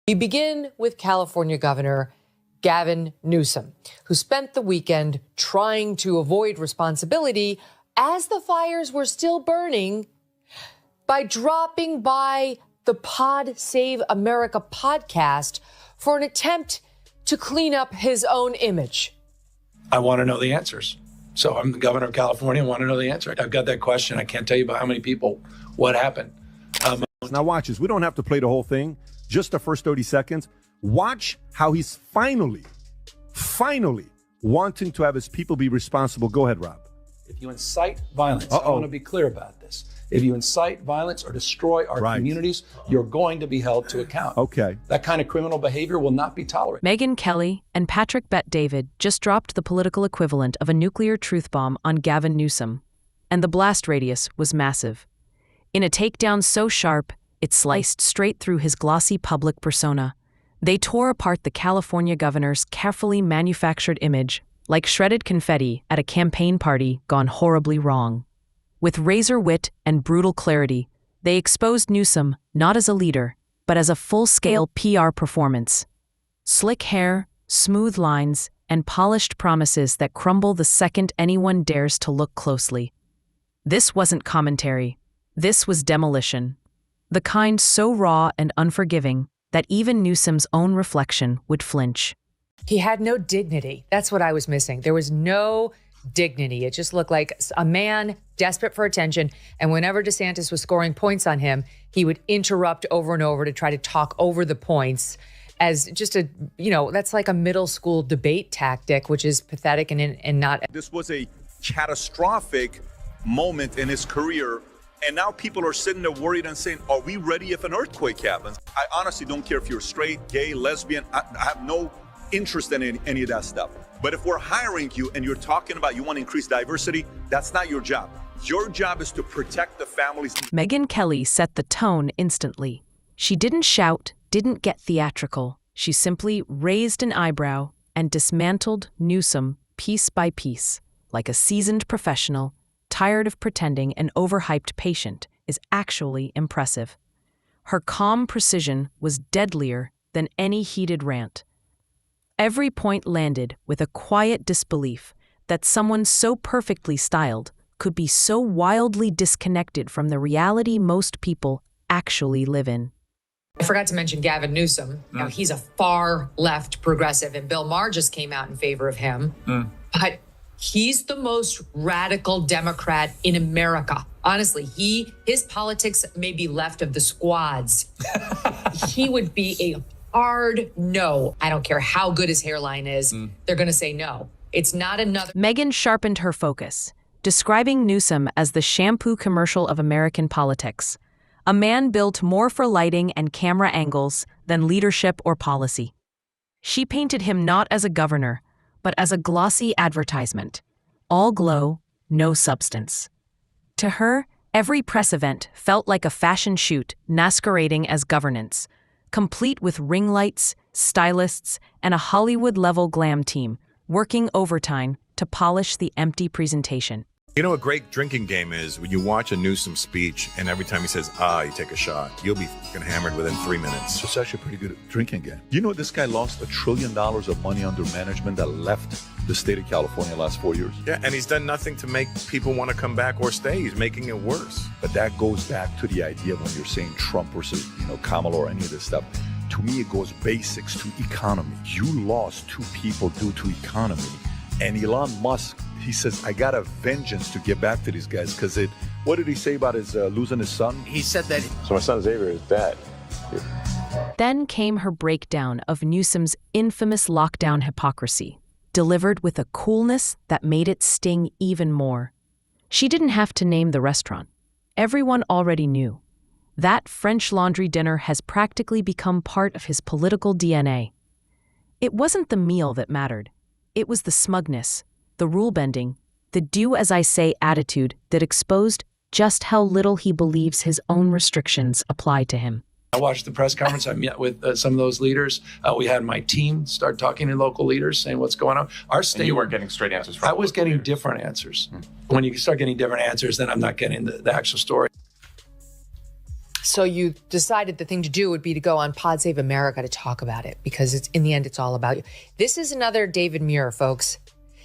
We begin with California Governor Gavin Newsom, who spent the weekend trying to avoid responsibility as the fires were still burning by dropping by the Pod Save America podcast for an attempt to clean up his own image. I want to know the answers. So I'm the governor of California. I want to know the answer. I've got that question. I can't tell you about how many people, what happened. Now watch this. We don't have to play the whole thing, just the first 30 seconds. Watch how he's finally wanting to have his people be responsible. Go ahead, Rob. If you incite violence, I want to be clear about this. If you incite violence or destroy our communities, you're going to be held to account. Okay. That kind of criminal behavior will not be tolerated. Megyn Kelly and Patrick Bet-David just dropped the political equivalent of a nuclear truth bomb on Gavin Newsom, and the blast radius was massive. In a takedown so sharp, it sliced straight through his glossy public persona. They tore apart the California governor's carefully manufactured image like shredded confetti at a campaign party gone horribly wrong. With razor wit and brutal clarity, they exposed Newsom not as a leader, but as a full-scale PR performance. Slick hair, smooth lines, and polished promises that crumble the second anyone dares to look closely. This wasn't commentary. This was demolition. The kind so raw and unforgiving that even Newsom's own reflection would flinch. He had no dignity. That's what I was missing. There was no dignity. It just looked like a man desperate for attention. And whenever DeSantis was scoring points on him, he would interrupt over and over to try to talk over the points as just a, that's like a middle school debate tactic, which is pathetic and not. This was a catastrophic moment in his career. And now people are sitting there worried and saying, are we ready if an earthquake happens? I honestly don't care if you're straight, gay, lesbian. I have no interest in any of that stuff. But if we're hiring you and you're talking about you want to increase diversity, that's not your job. Your job is to protect the families. Megyn Kelly set the tone instantly. She didn't shout, didn't get theatrical. She simply raised an eyebrow and dismantled Newsom piece by piece, like a seasoned professional, tired of pretending an overhyped patient is actually impressive. Her calm precision was deadlier than any heated rant. Every point landed with a quiet disbelief that someone so perfectly styled could be so wildly disconnected from the reality most people actually live in. I forgot to mention Gavin Newsom. Now, he's a far left progressive, and Bill Maher just came out in favor of him. But he's the most radical Democrat in America. Honestly, his politics may be left of the squads. He would be a hard no. I don't care how good his hairline is. They're going to say no. It's not another. Megyn sharpened her focus, describing Newsom as the shampoo commercial of American politics, a man built more for lighting and camera angles than leadership or policy. She painted him not as a governor, but as a glossy advertisement. All glow, no substance. To her, every press event felt like a fashion shoot masquerading as governance, complete with ring lights, stylists, and a Hollywood-level glam team working overtime to polish the empty presentation. You know, a great drinking game is when you watch a Newsom speech and every time he says, you take a shot, you'll be fucking hammered within 3 minutes. It's actually a pretty good drinking game. You know, this guy lost $1 trillion of money under management that left the state of California last 4 years. Yeah, and he's done nothing to make people want to come back or stay. He's making it worse. But that goes back to the idea when you're saying Trump versus, Kamala or any of this stuff. To me, it goes basics to economy. You lost 2 people due to economy. And Elon Musk, he says, I got a vengeance to get back to these guys because what did he say about his losing his son? He said that. So my son Xavier is dead. Then came her breakdown of Newsom's infamous lockdown hypocrisy, delivered with a coolness that made it sting even more. She didn't have to name the restaurant. Everyone already knew. That French Laundry dinner has practically become part of his political DNA. It wasn't the meal that mattered. It was the smugness, the rule-bending, the do-as-I-say attitude that exposed just how little he believes his own restrictions apply to him. I watched the press conference. I met with some of those leaders. We had my team start talking to local leaders, saying what's going on. Our state. And you weren't getting straight answers from I was getting different answers. When you start getting different answers, then I'm not getting the actual story. So you decided the thing to do would be to go on Pod Save America to talk about it, because it's in the end, it's all about you. This is another David Muir, folks.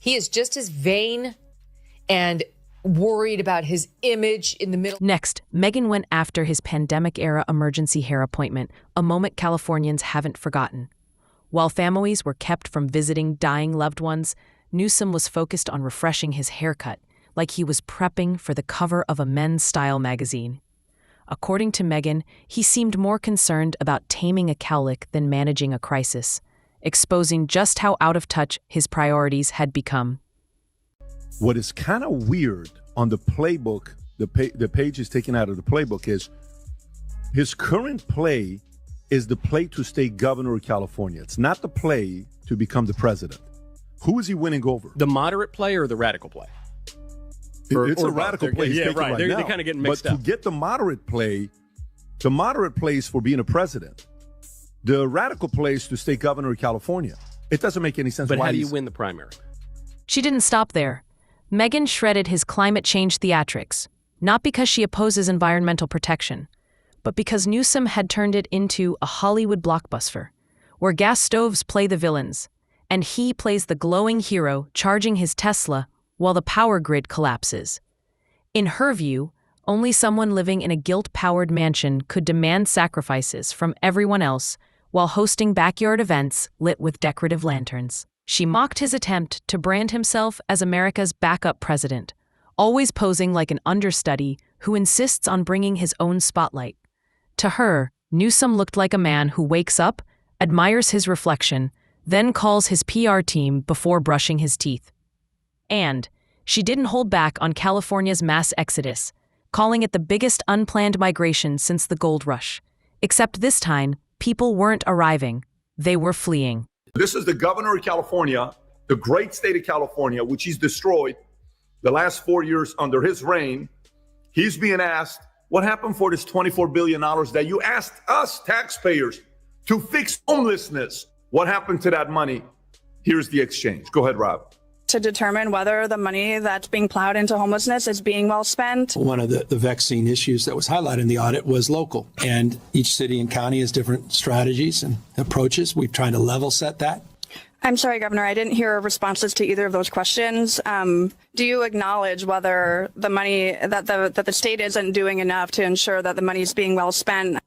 He is just as vain and worried about his image in the middle. Next, Megyn went after his pandemic-era emergency hair appointment, a moment Californians haven't forgotten. While families were kept from visiting dying loved ones, Newsom was focused on refreshing his haircut, like he was prepping for the cover of a men's style magazine. According to Megyn, he seemed more concerned about taming a cowlick than managing a crisis, exposing just how out of touch his priorities had become. What is kind of weird on the playbook, the pages taken out of the playbook, is his current play is the play to stay governor of California. It's not the play to become the president. Who is he winning over? The moderate play or the radical play? It's a radical play. Yeah, right. They're kind of getting mixed up. But to get the moderate play is for being a president. The radical play is to stay governor of California. It doesn't make any sense. But how do you win the primary? She didn't stop there. Megyn shredded his climate change theatrics, not because she opposes environmental protection, but because Newsom had turned it into a Hollywood blockbuster, where gas stoves play the villains, and he plays the glowing hero charging his Tesla while the power grid collapses. In her view, only someone living in a guilt-powered mansion could demand sacrifices from everyone else while hosting backyard events lit with decorative lanterns. She mocked his attempt to brand himself as America's backup president, always posing like an understudy who insists on bringing his own spotlight. To her, Newsom looked like a man who wakes up, admires his reflection, then calls his PR team before brushing his teeth. And she didn't hold back on California's mass exodus, calling it the biggest unplanned migration since the gold rush. Except this time, people weren't arriving, they were fleeing. This is the governor of California, the great state of California, which he's destroyed the last 4 years under his reign. He's being asked, what happened for this $24 billion that you asked us taxpayers to fix homelessness? What happened to that money? Here's the exchange. Go ahead, Rob. To determine whether the money that's being plowed into homelessness is being well spent. One of the vexing issues that was highlighted in the audit was local. And each city and county has different strategies and approaches. We've tried to level set that. I'm sorry, Governor, I didn't hear responses to either of those questions. Do you acknowledge whether the money that the state isn't doing enough to ensure that the money is being well spent?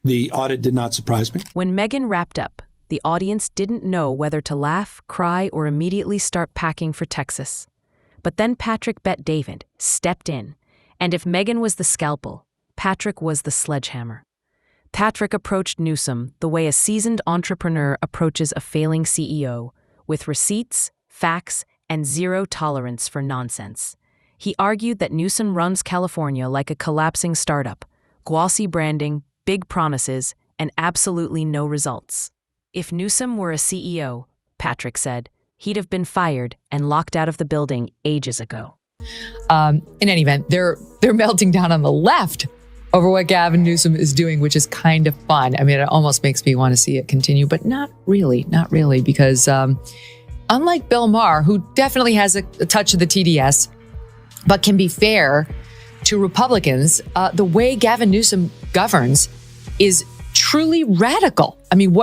The audit did not surprise me. When Megyn wrapped up, the audience didn't know whether to laugh, cry, or immediately start packing for Texas. But then Patrick Bet David stepped in, and if Megyn was the scalpel, Patrick was the sledgehammer. Patrick approached Newsom the way a seasoned entrepreneur approaches a failing CEO, with receipts, facts, and zero tolerance for nonsense. He argued that Newsom runs California like a collapsing startup, glossy branding, big promises, and absolutely no results. If Newsom were a CEO, Patrick said, he'd have been fired and locked out of the building ages ago. In any event, they're melting down on the left over what Gavin Newsom is doing, which is kind of fun. I mean, it almost makes me want to see it continue, but not really, because unlike Bill Maher, who definitely has a touch of the TDS, but can be fair to Republicans, the way Gavin Newsom governs is truly radical. I mean,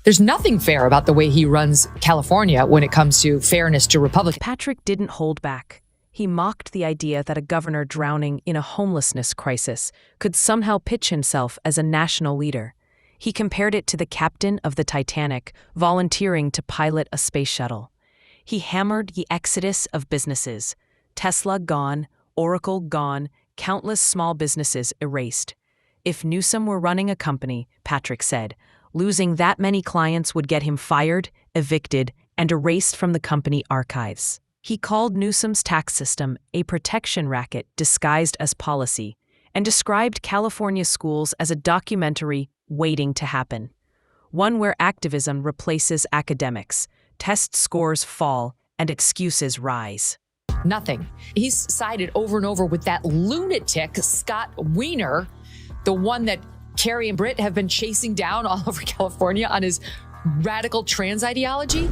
there's nothing fair about the way he runs California when it comes to fairness to Republicans. Patrick didn't hold back. He mocked the idea that a governor drowning in a homelessness crisis could somehow pitch himself as a national leader. He compared it to the captain of the Titanic volunteering to pilot a space shuttle. He hammered the exodus of businesses. Tesla gone, Oracle gone, countless small businesses erased. If Newsom were running a company, Patrick said, losing that many clients would get him fired, evicted, and erased from the company archives. He called Newsom's tax system a protection racket disguised as policy, and described California schools as a documentary waiting to happen. One where activism replaces academics, test scores fall, and excuses rise. Nothing. He's sided over and over with that lunatic, Scott Wiener, the one that Carrie and Britt have been chasing down all over California on his radical trans ideology.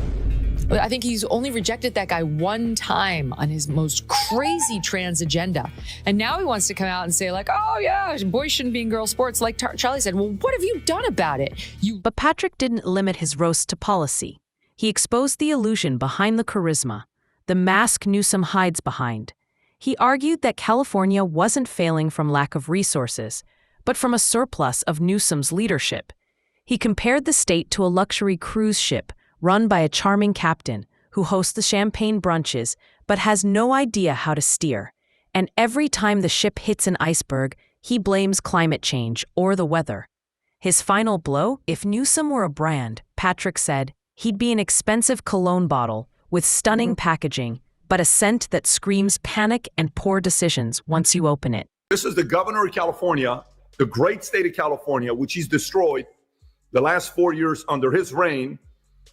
I think he's only rejected that guy one time on his most crazy trans agenda. And now he wants to come out and say, like, oh, yeah, boys shouldn't be in girls' sports. Like Charlie said, well, what have you done about it? But Patrick didn't limit his roast to policy. He exposed the illusion behind the charisma, the mask Newsom hides behind. He argued that California wasn't failing from lack of resources, but from a surplus of Newsom's leadership. He compared the state to a luxury cruise ship run by a charming captain who hosts the champagne brunches but has no idea how to steer. And every time the ship hits an iceberg, he blames climate change or the weather. His final blow? If Newsom were a brand, Patrick said, he'd be an expensive cologne bottle with stunning packaging, but a scent that screams panic and poor decisions once you open it. This is the governor of California, the great state of California, which he's destroyed the last 4 years under his reign.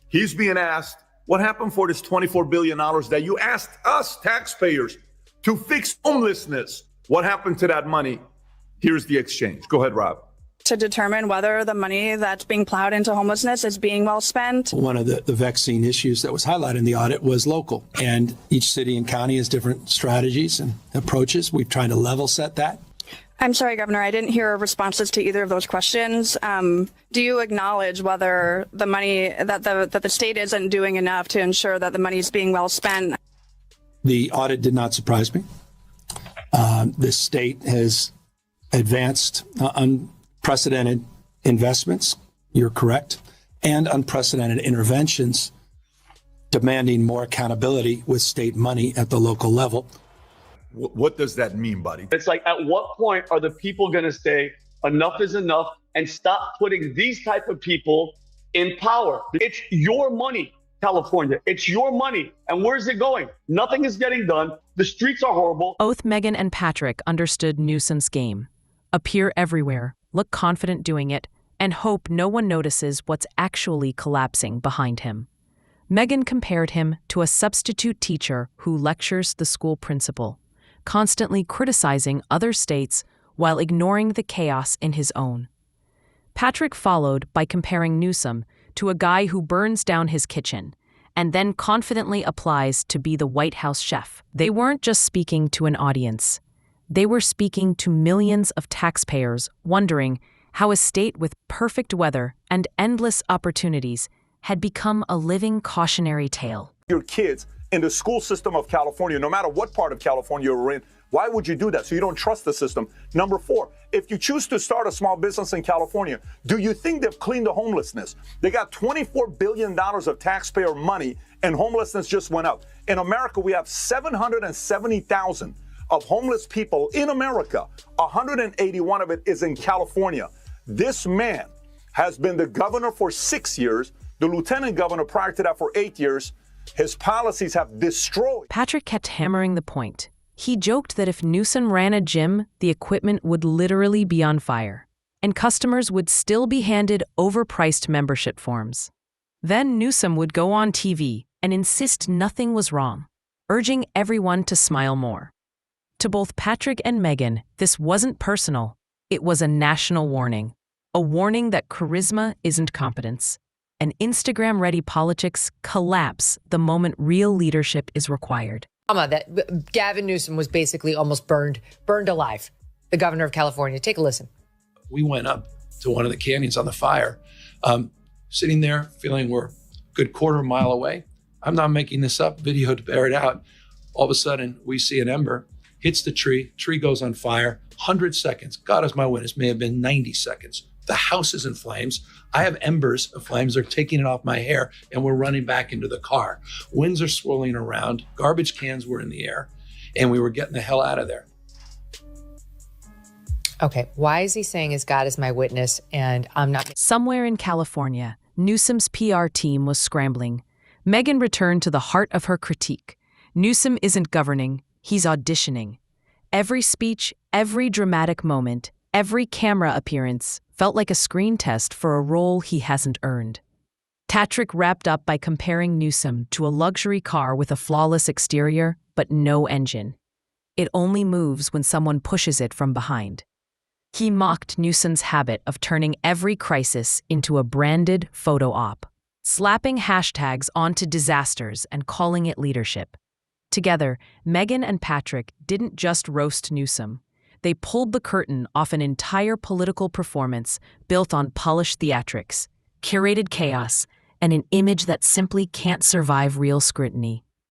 He's being asked, what happened for this $24 billion that you asked us taxpayers to fix homelessness? What happened to that money? Here's the exchange. Go ahead, Rob. To determine whether the money that's being plowed into homelessness is being well spent. One of the vexing issues that was highlighted in the audit was local. And each city and county has different strategies and approaches. We've tried to level set that. I'm sorry, Governor, I didn't hear responses to either of those questions. Do you acknowledge whether the money that the state isn't doing enough to ensure that the money is being well spent? The audit did not surprise me. The state has advanced unprecedented investments, you're correct, and unprecedented interventions demanding more accountability with state money at the local level. What does that mean, buddy? It's like, at what point are the people going to say enough is enough and stop putting these type of people in power? It's your money, California. It's your money. And where's it going? Nothing is getting done. The streets are horrible. Both Megyn and Patrick understood Newsom's game. Appear everywhere, look confident doing it, and hope no one notices what's actually collapsing behind him. Megyn compared him to a substitute teacher who lectures the school principal, constantly criticizing other states while ignoring the chaos in his own. Patrick followed by comparing Newsom to a guy who burns down his kitchen and then confidently applies to be the White House chef. They weren't just speaking to an audience. They were speaking to millions of taxpayers wondering how a state with perfect weather and endless opportunities had become a living cautionary tale. Your kids in the school system of California, no matter what part of California you're in, why would you do that? So you don't trust the system. Number 4, if you choose to start a small business in California, do you think they've cleaned the homelessness? They got $24 billion of taxpayer money and homelessness just went up. In America, we have 770,000 of homeless people in America. 181 of it is in California. This man has been the governor for 6 years, the lieutenant governor prior to that for 8 years. His policies have destroyed. Patrick kept hammering the point. He joked that if Newsom ran a gym, the equipment would literally be on fire, and customers would still be handed overpriced membership forms. Then Newsom would go on TV and insist nothing was wrong, urging everyone to smile more. To both Patrick and Megyn, this wasn't personal. It was a national warning. A warning that charisma isn't competence. And Instagram-ready politics collapse the moment real leadership is required. That Gavin Newsom was basically almost burned alive, the governor of California. Take a listen. We went up to one of the canyons on the fire, sitting there feeling we're a good quarter mile away. I'm not making this up, video to bear it out. All of a sudden, we see an ember, hits the tree goes on fire, 100 seconds. God is my witness, may have been 90 seconds. The house is in flames. I have embers of flames. They're taking it off my hair, and we're running back into the car. Winds are swirling around. Garbage cans were in the air, and we were getting the hell out of there. Okay, why is he saying his God is my witness and I'm not? Somewhere in California, Newsom's PR team was scrambling. Megyn returned to the heart of her critique. Newsom isn't governing, he's auditioning. Every speech, every dramatic moment, every camera appearance felt like a screen test for a role he hasn't earned. Patrick wrapped up by comparing Newsom to a luxury car with a flawless exterior, but no engine. It only moves when someone pushes it from behind. He mocked Newsom's habit of turning every crisis into a branded photo op. slapping hashtags onto disasters and calling it leadership. Together, Megyn and Patrick didn't just roast Newsom. They pulled the curtain off an entire political performance built on polished theatrics, curated chaos, and an image that simply can't survive real scrutiny.